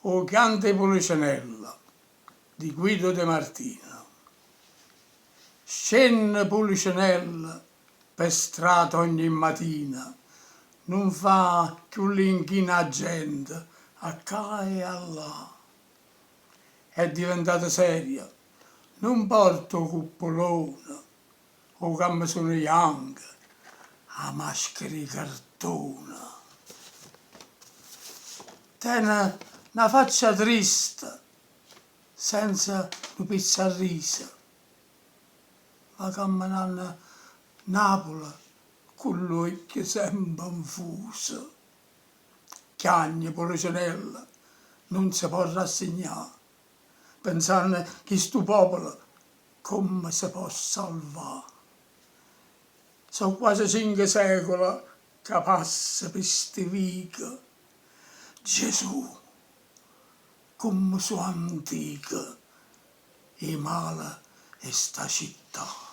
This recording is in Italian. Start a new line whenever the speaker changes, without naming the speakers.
O cante Policinella di Guido De Martino. Scende Policinella per strada ogni mattina, non fa più l'inchina gente a qua e a là. È diventata seria, non porta cuppolone o camisone bianca, a maschera di cartone. Tiene una faccia triste, senza un pizzo a risa. Va camminando Napoli con l'occhio sempre infuso. Chiagna Policinella non si può rassegnare, pensando che sto popolo come si può salvare. Sono quasi 5 secoli che passa per ste viche. Gesù, come sono antica e male è sta città.